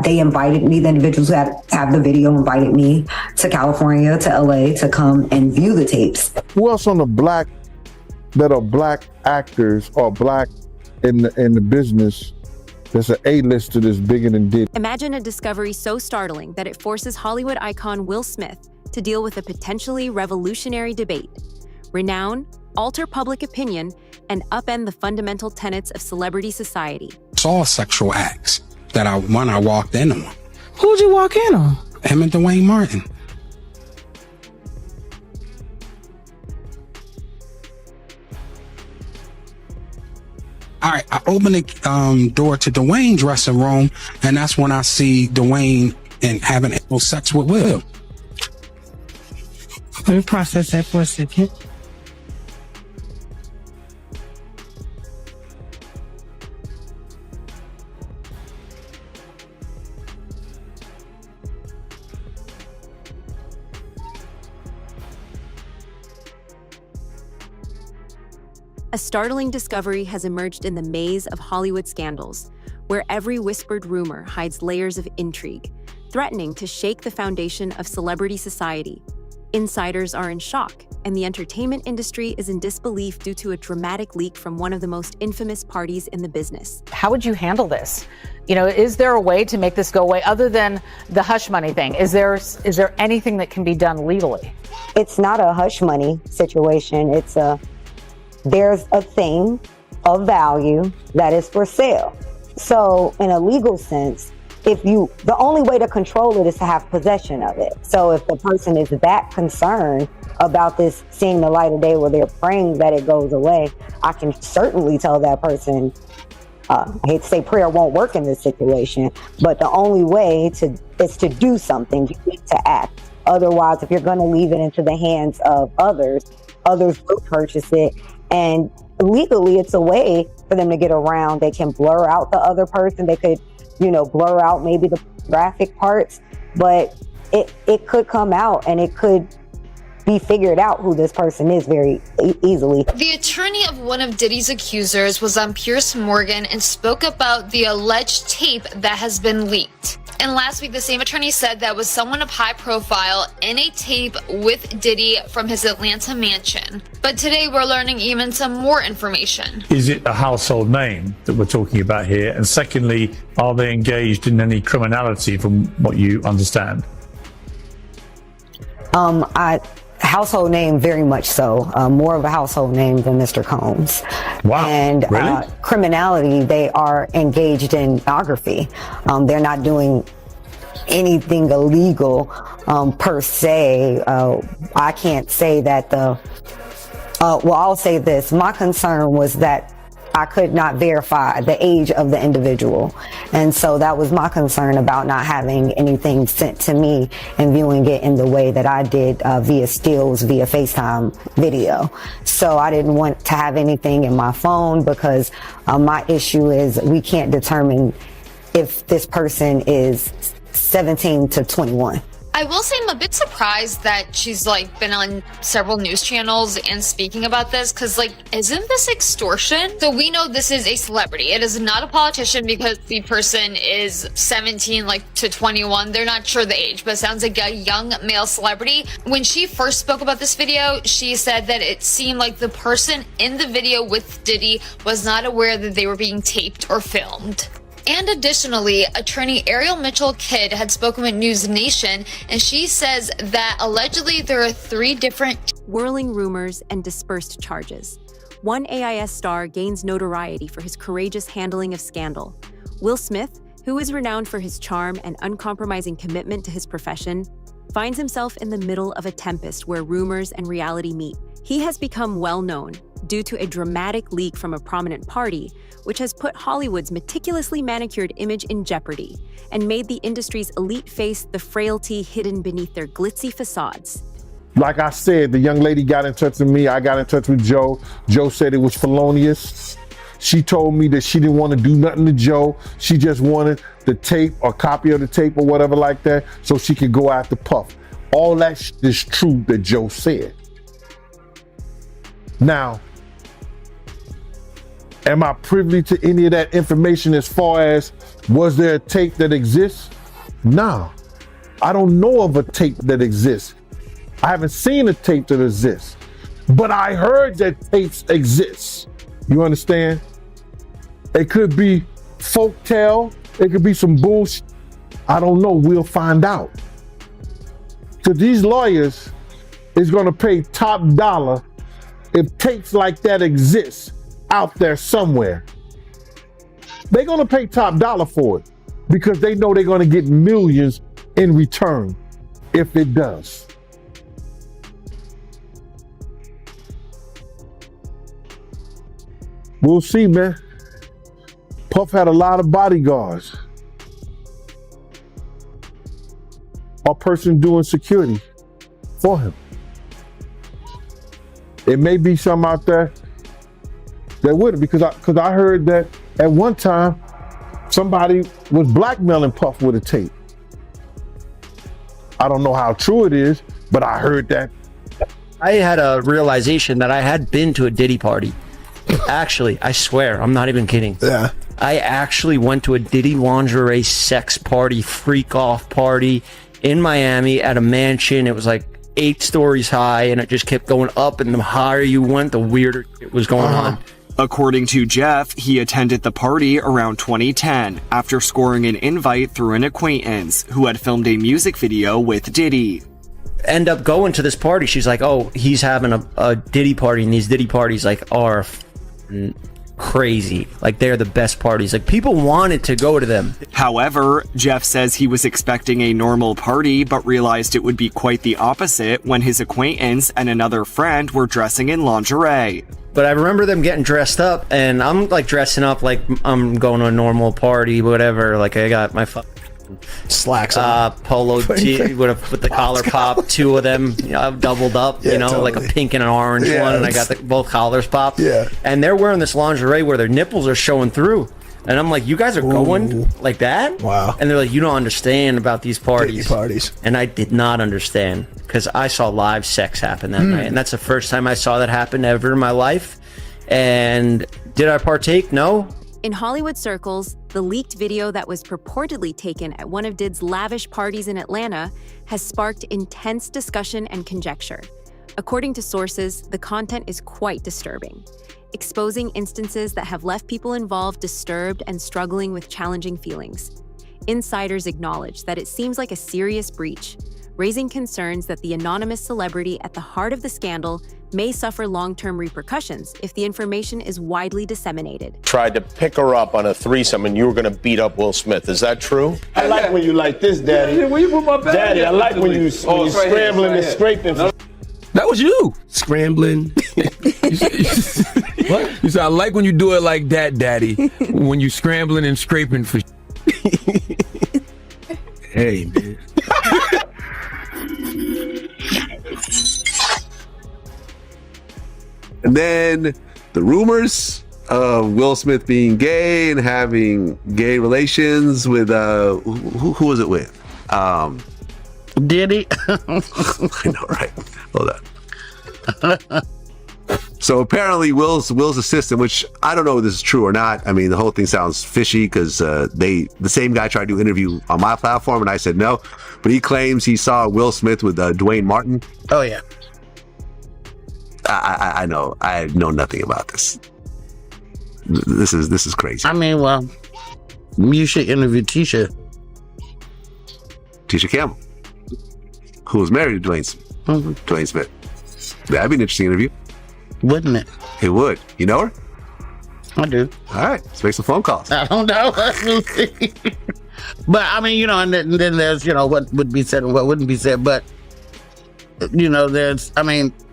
They invited me, the individuals who have the video invited me to California, to LA, to come and view the tapes. Who else on the black actors or black in the business that's an A-lister that's bigger than Diddy? Imagine a discovery so startling that it forces Hollywood icon Will Smith to deal with a potentially revolutionary debate. Renown, alter public opinion, and upend the fundamental tenets of celebrity society. Saw sexual acts that I walked in on. Who'd you walk in on? Him and Dwayne Martin. All right, I open the door to Dwayne's dressing room, and that's when I see Dwayne and having sex with Will. Let me process that for a second. A startling discovery has emerged in the maze of Hollywood scandals, where every whispered rumor hides layers of intrigue, threatening to shake the foundation of celebrity society. Insiders are in shock, and the entertainment industry is in disbelief due to a dramatic leak from one of the most infamous parties in the business. How would you handle this? You know, is there a way to make this go away other than the hush money thing? Is there anything that can be done legally? It's not a hush money situation. There's a thing of value that is for sale. So in a legal sense, the only way to control it is to have possession of it. So if the person is that concerned about this seeing the light of day where they're praying that it goes away, I can certainly tell that person, I hate to say prayer won't work in this situation, but the only way is to do something. You need to act. Otherwise, if you're going to leave it into the hands of others will purchase it. And legally, it's a way for them to get around. They can blur out the other person. They could, blur out maybe the graphic parts, but it could come out and it could be figured out who this person is very easily. The attorney of one of Diddy's accusers was on Piers Morgan and spoke about the alleged tape that has been leaked. And last week, the same attorney said that was someone of high profile in a tape with Diddy from his Atlanta mansion. But today we're learning even some more information. Is it a household name that we're talking about here? And secondly, are they engaged in any criminality from what you understand? Household name, very much so. More of a household name than Mr. Combs. Wow. And really? Criminality, they are engaged in pornography. They're not doing anything illegal per se. I can't say that I'll say this. My concern was that I could not verify the age of the individual. And so that was my concern about not having anything sent to me and viewing it in the way that I did via stills, via FaceTime video. So I didn't want to have anything in my phone because my issue is we can't determine if this person is 17 to 21. I will say I'm a bit surprised that she's been on several news channels and speaking about this, because isn't this extortion? So we know this is a celebrity. It is not a politician because the person is 17 to 21. They're not sure the age, but it sounds like a young male celebrity. When she first spoke about this video, she said that it seemed like the person in the video with Diddy was not aware that they were being taped or filmed. And additionally, attorney Ariel Mitchell-Kidd had spoken with News Nation, and she says that allegedly there are 3 different whirling rumors and dispersed charges. One AIS star gains notoriety for his courageous handling of scandal. Will Smith, who is renowned for his charm and uncompromising commitment to his profession, finds himself in the middle of a tempest where rumors and reality meet. He has become well known due to a dramatic leak from a prominent party, which has put Hollywood's meticulously manicured image in jeopardy and made the industry's elite face the frailty hidden beneath their glitzy facades. Like I said, the young lady got in touch with me. I got in touch with Joe. Joe said it was felonious. She told me that she didn't want to do nothing to Joe. She just wanted the tape or copy of the tape or whatever like that so she could go after Puff. All that is true that Joe said. Now, Am I privy to any of that information as far as was there a tape that exists? No, I don't know of a tape that exists. I haven't seen a tape that exists, but I heard that tapes exist. You understand? It could be folktale. It could be some bullshit. I don't know. We'll find out. So these lawyers is going to pay top dollar if tapes like that exist out there somewhere. They're going to pay top dollar for it because they know they're going to get millions in return if it does. We'll see, man. Puff had a lot of bodyguards. A person doing security for him. It may be some out there that wouldn't, because I heard that at one time somebody was blackmailing Puff with a tape. I don't know how true it is, but I heard that. I had a realization that I had been to a Diddy party. Actually, I swear, I'm not even kidding. Yeah. I actually went to a Diddy lingerie sex party, freak off party in Miami at a mansion. It was like 8 stories high, and it just kept going up, and the higher you went, the weirder it was going on. According to Jeff, he attended the party around 2010 after scoring an invite through an acquaintance who had filmed a music video with Diddy. End up going to this party. She's like, oh, he's having a Diddy party, and these Diddy parties like are crazy. Like, they're the best parties. Like, people wanted to go to them. However, Jeff says he was expecting a normal party, but realized it would be quite the opposite when his acquaintance and another friend were dressing in lingerie. But I remember them getting dressed up, and I'm like dressing up like I'm going to a normal party, whatever. Like, I got my slacks polo tee with the collar pop, 2 of them, you know, doubled up, yeah, you know, totally. like a pink and an orange one, and I got both collars popped. Yeah. And they're wearing this lingerie where their nipples are showing through. And I'm like, you guys are going like that? Wow. And they're like, you don't understand about these parties. Diddy parties. And I did not understand, because I saw live sex happen that night. And that's the first time I saw that happen ever in my life. And did I partake? No. In Hollywood circles, the leaked video that was purportedly taken at one of Did's lavish parties in Atlanta has sparked intense discussion and conjecture. According to sources, the content is quite disturbing, exposing instances that have left people involved disturbed and struggling with challenging feelings. Insiders acknowledge that it seems like a serious breach, raising concerns that the anonymous celebrity at the heart of the scandal may suffer long-term repercussions if the information is widely disseminated. Tried to pick her up on a threesome and you were going to beat up Will Smith. Is that true? I like when you like this, Daddy. Yeah, when you put my back Daddy, I like when you scrambling and scraping. That was you. Scrambling. What? You said, I like when you do it like that, Daddy. When you scrambling and scraping for Hey, man. And then the rumors of Will Smith being gay and having gay relations with who was it with? Diddy. I know, right? Hold on. So apparently Will's assistant, which I don't know if this is true or not. I mean, the whole thing sounds fishy because the same guy tried to interview on my platform and I said no, but he claims he saw Will Smith with Dwayne Martin. Oh yeah. I know. I know nothing about this. This is crazy. I mean, well, you should interview Tisha Campbell, who was married to Dwayne Smith. That'd be an interesting interview. Wouldn't it? It would. You know her? I do. All right, let's make some phone calls. I don't know. But I mean, you know, and then there's, you know, what would be said and what wouldn't be said. But, you know,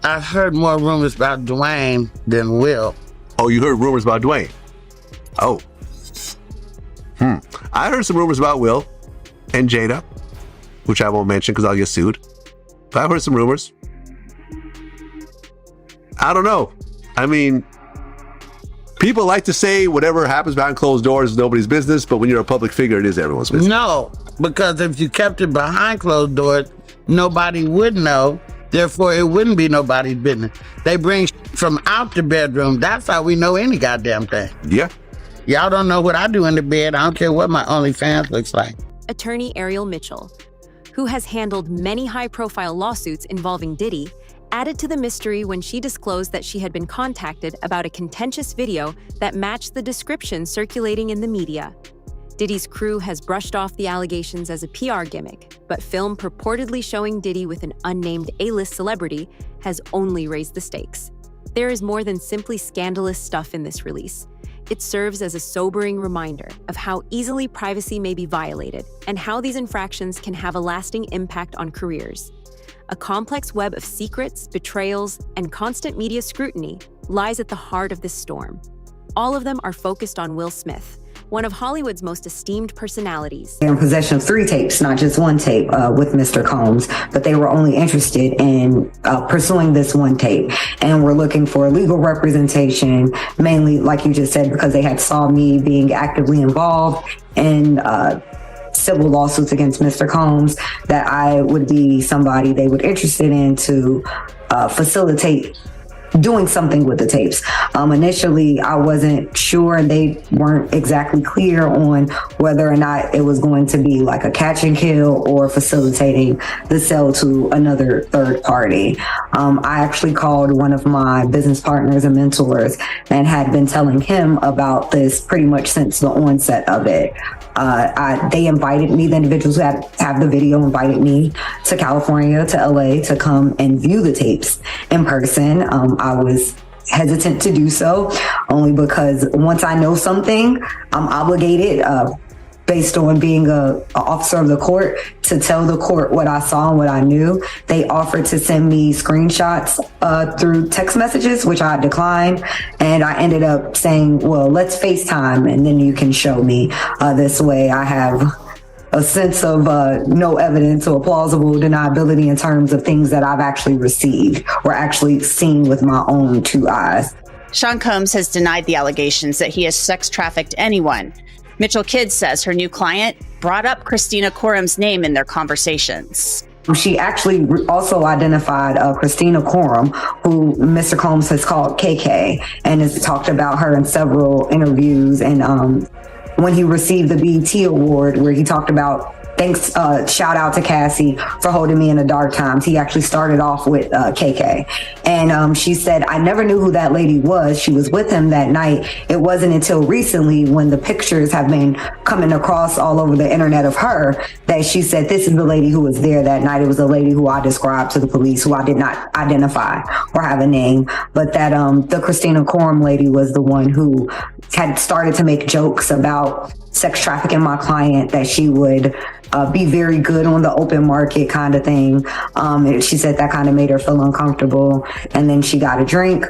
I've heard more rumors about Dwayne than Will. Oh, you heard rumors about Dwayne? Oh. I heard some rumors about Will and Jada, which I won't mention because I'll get sued. But I've heard some rumors. I don't know. I mean, people like to say whatever happens behind closed doors is nobody's business, but when you're a public figure, it is everyone's business. No, because if you kept it behind closed doors, nobody would know, Therefore, it wouldn't be nobody's business. They bring from out the bedroom. That's how we know any goddamn thing. Yeah. Y'all don't know what I do in the bed. I don't care what my OnlyFans looks like. Attorney Ariel Mitchell, who has handled many high-profile lawsuits involving Diddy, added to the mystery when she disclosed that she had been contacted about a contentious video that matched the description circulating in the media. Diddy's crew has brushed off the allegations as a PR gimmick, but film purportedly showing Diddy with an unnamed A-list celebrity has only raised the stakes. There is more than simply scandalous stuff in this release. It serves as a sobering reminder of how easily privacy may be violated and how these infractions can have a lasting impact on careers. A complex web of secrets, betrayals, and constant media scrutiny lies at the heart of this storm. All of them are focused on Will Smith, one of Hollywood's most esteemed personalities. They're in possession of 3 tapes, not just 1 tape with Mr. Combs, but they were only interested in pursuing this 1 tape. And we're looking for legal representation, mainly, like you just said, because they had saw me being actively involved in civil lawsuits against Mr. Combs, that I would be somebody they would interested in to facilitate doing something with the tapes. Initially, I wasn't sure, and they weren't exactly clear on whether or not it was going to be like a catch and kill or facilitating the sale to another third party. I actually called one of my business partners and mentors and had been telling him about this pretty much since the onset of it. They invited me, the individuals who have the video invited me to California, to LA, to come and view the tapes in person. I was hesitant to do so only because once I know something, I'm obligated, based on being an officer of the court, to tell the court what I saw and what I knew. They offered to send me screenshots through text messages, which I declined. And I ended up saying, well, let's FaceTime and then you can show me. This way I have a sense of no evidence or plausible deniability in terms of things that I've actually received or actually seen with my own 2 eyes. Sean Combs has denied the allegations that he has sex trafficked anyone. Mitchell Kidd says her new client brought up Christina Quorum's name in their conversations. She actually also identified Christina Quorum, who Mr. Combs has called KK, and has talked about her in several interviews. And when he received the BET Award, where he talked about, thanks, shout out to Cassie for holding me in the dark times. He actually started off with KK. And she said, I never knew who that lady was. She was with him that night. It wasn't until recently, when the pictures have been coming across all over the internet of her, that she said, this is the lady who was there that night. It was a lady who I described to the police, who I did not identify or have a name, but that the Christina Quorum lady was the one who had started to make jokes about sex trafficking my client, that she would be very good on the open market kind of thing. She said that kind of made her feel uncomfortable. And then she got a drink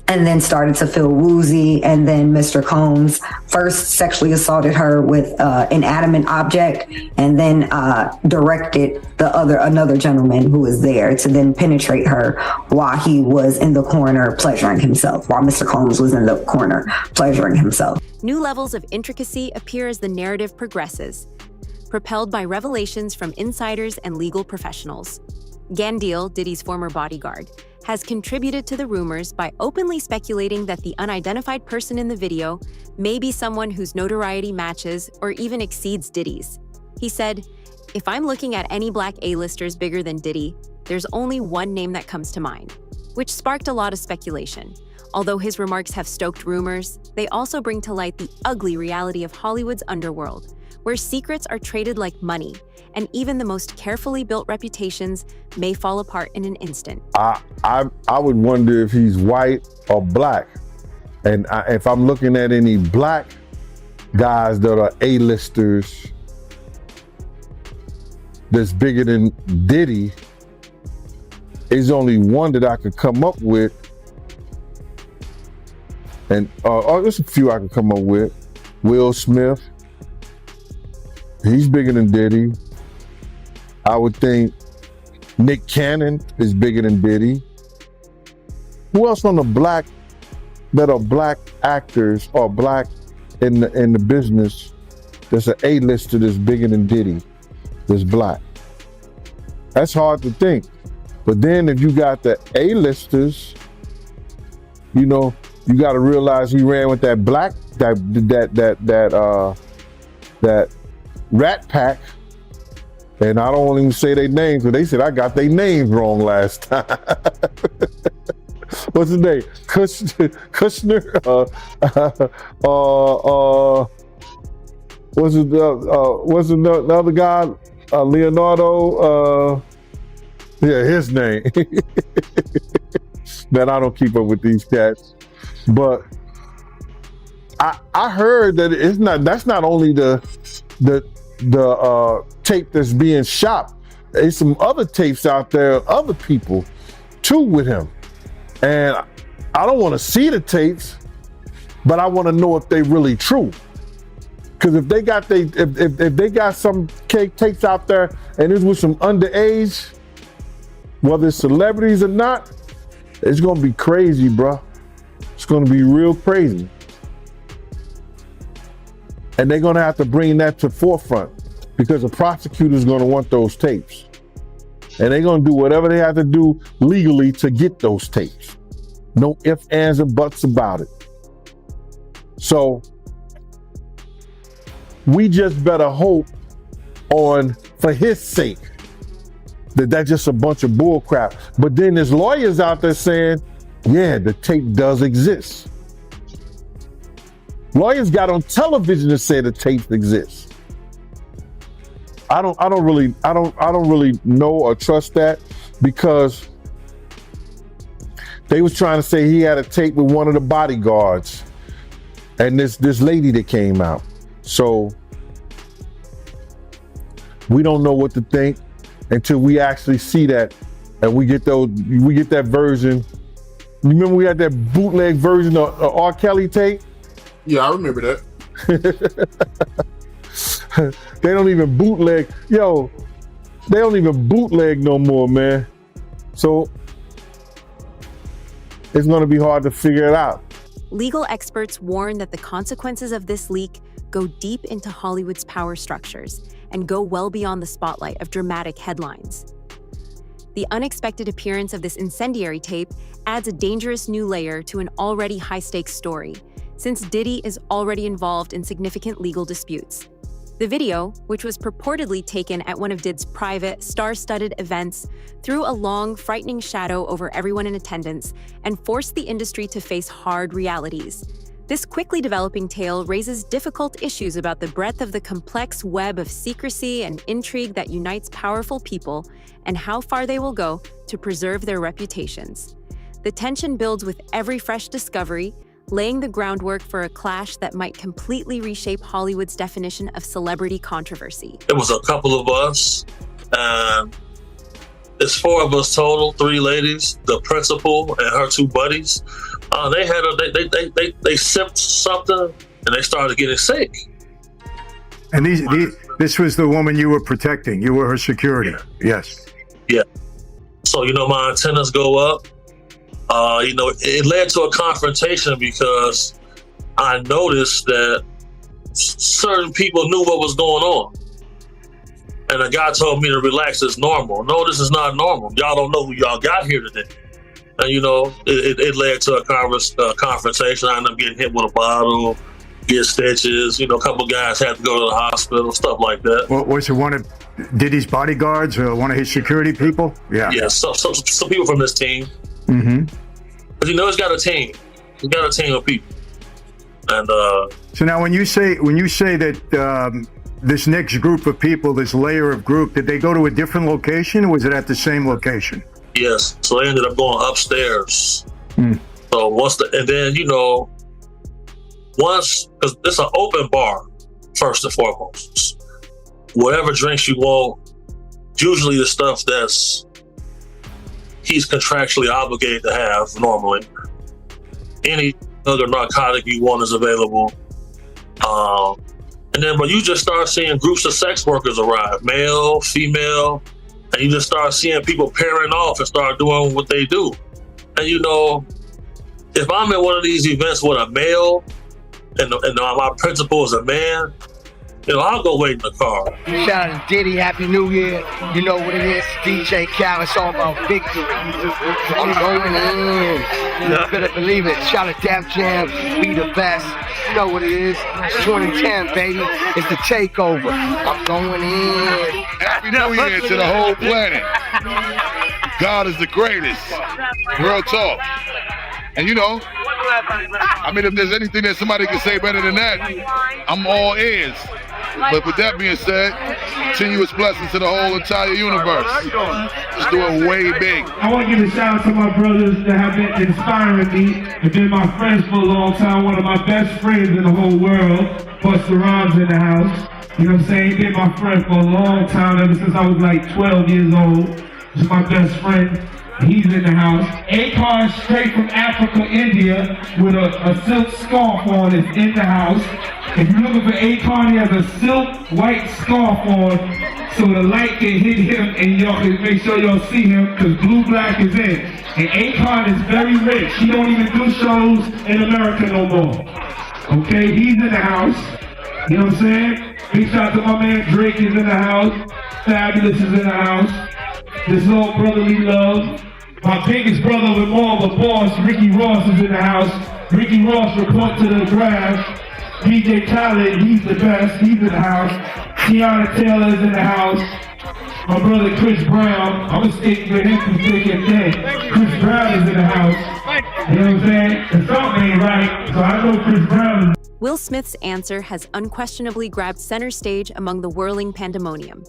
and then started to feel woozy. And then Mr. Combs first sexually assaulted her with an inanimate object, and then directed another gentleman who was there to then penetrate her while he was in the corner pleasuring himself, while Mr. Combs was in the corner pleasuring himself. New levels of intricacy appear as the narrative progresses, propelled by revelations from insiders and legal professionals. Gandil, Diddy's former bodyguard, has contributed to the rumors by openly speculating that the unidentified person in the video may be someone whose notoriety matches or even exceeds Diddy's. He said, if I'm looking at any black A-listers bigger than Diddy, there's only one name that comes to mind, which sparked a lot of speculation. Although his remarks have stoked rumors, they also bring to light the ugly reality of Hollywood's underworld, where secrets are traded like money, and even the most carefully built reputations may fall apart in an instant. I would wonder if he's white or black. And if I'm looking at any black guys that are A-listers that's bigger than Diddy, there's only one that I could come up with. And there's a few I could come up with. Will Smith. He's bigger than Diddy. I would think Nick Cannon is bigger than Diddy. Who else on the black that are black actors or black in the business that's an A-lister that's bigger than Diddy, that's black? That's hard to think. But then if you got the A-listers, you know, you got to realize he ran with that black, that Rat Pack. And I don't even say their names, because they said I got their names wrong last time. What's his name? Kushner? What's the other guy? Leonardo? Yeah, his name. Man, I don't keep up with these cats. But I heard that that's not only the tape that's being shopped. There's some other tapes out there, other people too with him. And I don't want to see the tapes, but I want to know if they really true. Because if they got if they got some tapes out there and it's with some underage, whether it's celebrities or not, it's gonna be crazy, bro. It's gonna be real crazy. And they're gonna have to bring that to forefront, because the prosecutor's gonna want those tapes. And they're gonna do whatever they have to do legally to get those tapes. No ifs, ands, and buts about it. So we just better hope for his sake, that's just a bunch of bull crap. But then there's lawyers out there saying, yeah, the tape does exist. Lawyers got on television to say the tape exists. I don't really know or trust that, because they was trying to say he had a tape with one of the bodyguards and this lady that came out. So we don't know what to think until we actually see that, and we get that version. You remember we had that bootleg version of R. Kelly tape? Yeah, I remember that. They don't even bootleg. Yo, they don't even bootleg no more, man. So it's going to be hard to figure it out. Legal experts warn that the consequences of this leak go deep into Hollywood's power structures and go well beyond the spotlight of dramatic headlines. The unexpected appearance of this incendiary tape adds a dangerous new layer to an already high-stakes story, since Diddy is already involved in significant legal disputes. The video, which was purportedly taken at one of Diddy's private, star-studded events, threw a long, frightening shadow over everyone in attendance and forced the industry to face hard realities. This quickly developing tale raises difficult issues about the breadth of the complex web of secrecy and intrigue that unites powerful people, and how far they will go to preserve their reputations. The tension builds with every fresh discovery, laying the groundwork for a clash that might completely reshape Hollywood's definition of celebrity controversy. It was a couple of us, and it's 4 of us total, 3 ladies, the principal and her 2 buddies. They sipped something and they started getting sick. And this was the woman you were protecting. You were her security. Yes. Yeah. So, my antennas go up. It led to a confrontation because I noticed that certain people knew what was going on. And the guy told me to relax, it's normal. No, this is not normal. Y'all don't know who y'all got here today. And, it led to a confrontation. I ended up getting hit with a bottle, get stitches. A couple guys had to go to the hospital, stuff like that. Well, was it one of Diddy's bodyguards or one of his security people? Yeah. Yeah, some people from this team. Mm-hmm. But he's got a team. He's got a team of people. And so now, when you say that this next group of people, this layer of group, did they go to a different location, or was it at the same location? Yes. So they ended up going upstairs. Mm. So once because it's an open bar, first and foremost. Whatever drinks you want, usually the stuff he's contractually obligated to have normally. Any other narcotic you want is available. And then when you just start seeing groups of sex workers arrive, male, female, and you just start seeing people pairing off and start doing what they do. And if I'm at one of these events with a male and my principal is a man, I'll go wait in the car. Shout out to Diddy, Happy New Year. You know what it is, DJ Cal, it's all about victory. I'm going in. You better believe it. Shout out to Def Jam, we the best. You know what it is, it's 2010, baby. It's the takeover. I'm going in. Happy New Year to the whole planet. God is the greatest. Real talk. And I mean, if there's anything that somebody can say better than that, I'm all ears. But with that being said, continuous blessings to the whole entire universe. Let's do it way big. I want to give a shout out to my brothers that have been inspiring me and been my friends for a long time. One of my best friends in the whole world, Busta Rhymes in the house. You know what I'm saying? He's been my friend for a long time, ever since I was like 12 years old. He's my best friend. He's in the house. Akon straight from Africa, India, with a silk scarf on is in the house. If you're looking for Akon, he has a silk white scarf on so the light can hit him and y'all can make sure y'all see him because Blue Black is in. And Akon is very rich. He don't even do shows in America no more. Okay, he's in the house. You know what I'm saying? Big shout out to my man Drake is in the house. Fabulous is in the house. This little brotherly love. My biggest brother of them all, the boss, Ricky Ross is in the house. Ricky Ross report to the draft. DJ Khaled, he's the best, he's in the house. Tiana Taylor is in the house. My brother Chris Brown, I'm gonna stick with him for thick and thin. Chris Brown is in the house. You know what I'm saying? The something ain't right, so I know Chris Brown is. Will Smith's answer has unquestionably grabbed center stage among the whirling pandemonium,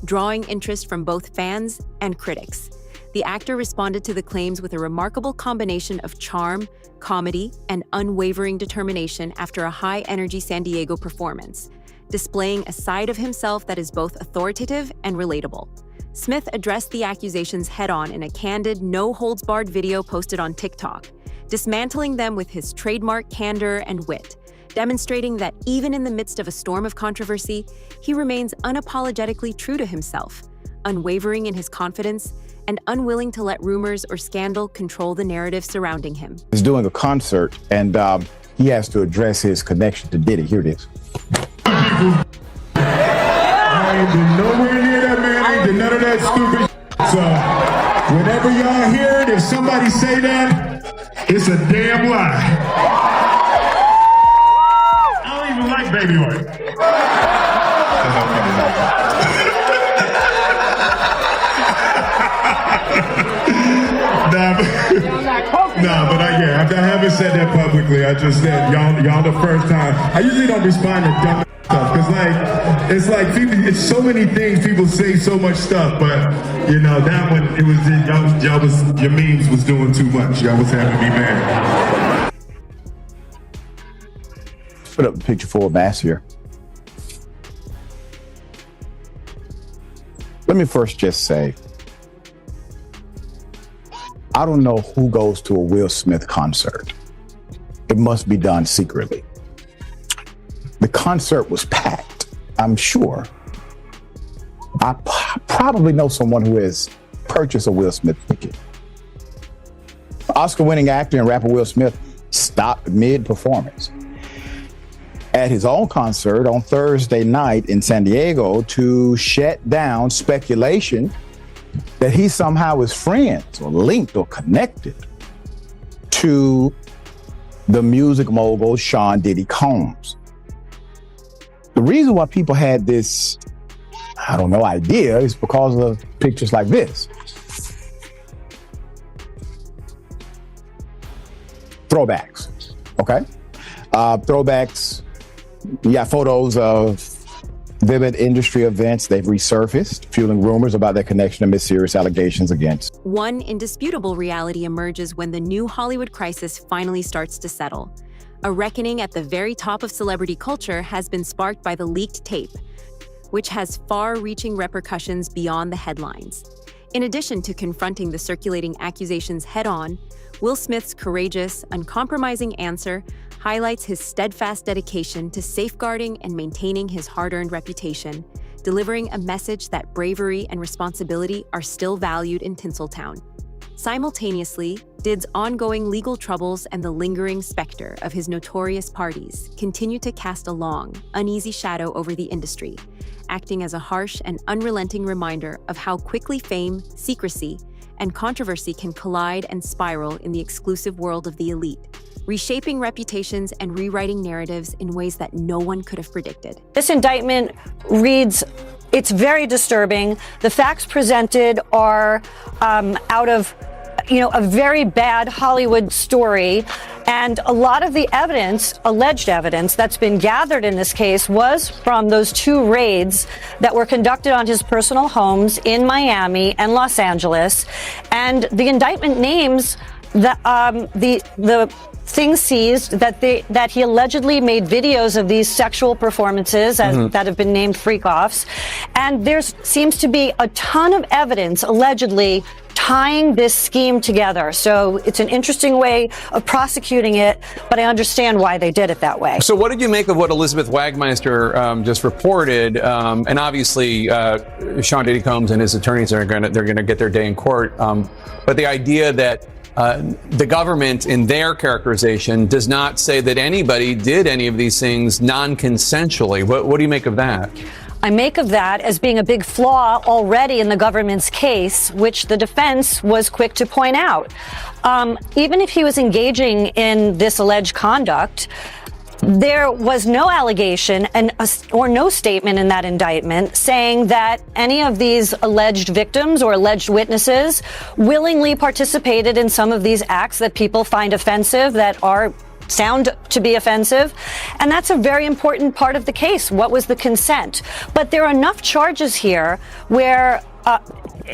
drawing interest from both fans and critics. The actor responded to the claims with a remarkable combination of charm, comedy, and unwavering determination after a high-energy San Diego performance, displaying a side of himself that is both authoritative and relatable. Smith addressed the accusations head-on in a candid, no-holds-barred video posted on TikTok, dismantling them with his trademark candor and wit, demonstrating that even in the midst of a storm of controversy, he remains unapologetically true to himself, unwavering in his confidence, and unwilling to let rumors or scandal control the narrative surrounding him. He's doing a concert, and he has to address his connection to Diddy. Here it is. I ain't been nowhere near that man. I ain't did none of that stupid. So whenever y'all hear it, if somebody say that, it's a damn lie. I don't even like baby oil. Nah, but I haven't said that publicly. I just said y'all the first time. I usually don't respond to dumb stuff because it's like people, it's so many things people say so much stuff, but that one it was your memes was doing too much. Y'all was having me mad. Put up a picture for Mass here. Let me first just say, I don't know who goes to a Will Smith concert. It must be done secretly. The concert was packed, I'm sure. I probably know someone who has purchased a Will Smith ticket. Oscar-winning actor and rapper Will Smith stopped mid-performance at his own concert on Thursday night in San Diego to shut down speculation that he somehow is friends or linked or connected to the music mogul Sean Diddy Combs. The reason why people had this, idea is because of pictures like this. Throwbacks, okay? Throwbacks, you got photos of vivid industry events. They've resurfaced, fueling rumors about their connection amid serious allegations against. One indisputable reality emerges when the new Hollywood crisis finally starts to settle. A reckoning at the very top of celebrity culture has been sparked by the leaked tape, which has far-reaching repercussions beyond the headlines. In addition to confronting the circulating accusations head-on, Will Smith's courageous, uncompromising answer highlights his steadfast dedication to safeguarding and maintaining his hard-earned reputation, delivering a message that bravery and responsibility are still valued in Tinseltown. Simultaneously, Did's ongoing legal troubles and the lingering specter of his notorious parties continue to cast a long, uneasy shadow over the industry, acting as a harsh and unrelenting reminder of how quickly fame, secrecy, and controversy can collide and spiral in the exclusive world of the elite, reshaping reputations and rewriting narratives in ways that no one could have predicted. This indictment reads, it's very disturbing. The facts presented are out of a very bad Hollywood story. And a lot of the evidence, alleged evidence, that's been gathered in this case was from those 2 raids that were conducted on his personal homes in Miami and Los Angeles. And the indictment names the things seized that he allegedly made videos of these sexual performances that have been named freak-offs. And there seems to be a ton of evidence allegedly tying this scheme together. So it's an interesting way of prosecuting it, but I understand why they did it that way. So what did you make of what Elizabeth Wagmeister just reported? And obviously, Sean Diddy Combs and his attorneys they're going to get their day in court. But the idea that the government, in their characterization, does not say that anybody did any of these things non-consensually. What do you make of that? I make of that as being a big flaw already in the government's case, which the defense was quick to point out. Even if he was engaging in this alleged conduct, there was no allegation or no statement in that indictment saying that any of these alleged victims or alleged witnesses willingly participated in some of these acts that people find offensive, that sound to be offensive. And that's a very important part of the case. What was the consent? But there are enough charges here where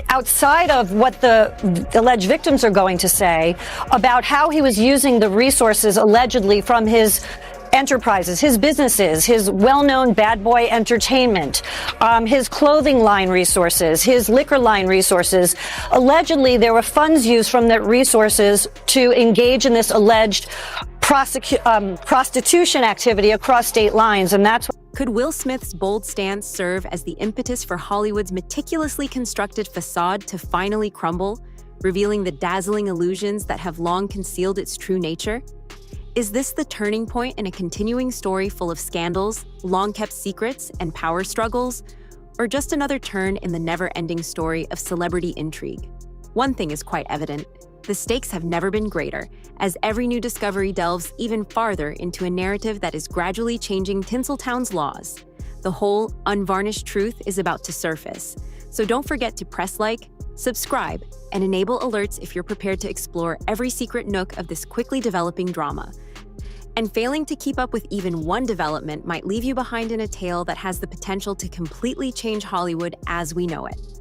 outside of what the alleged victims are going to say about how he was using the resources allegedly from his enterprises, his businesses, his well-known Bad Boy Entertainment, his clothing line resources, his liquor line resources. Allegedly, there were funds used from the resources to engage in this alleged prostitution activity across state lines, and that's Could Will Smith's bold stance serve as the impetus for Hollywood's meticulously constructed facade to finally crumble, revealing the dazzling illusions that have long concealed its true nature? Is this the turning point in a continuing story full of scandals, long-kept secrets, and power struggles? Or just another turn in the never-ending story of celebrity intrigue? One thing is quite evident. The stakes have never been greater, as every new discovery delves even farther into a narrative that is gradually changing Tinseltown's laws. The whole, unvarnished truth is about to surface. So don't forget to press like, subscribe, and enable alerts if you're prepared to explore every secret nook of this quickly developing drama. And failing to keep up with even one development might leave you behind in a tale that has the potential to completely change Hollywood as we know it.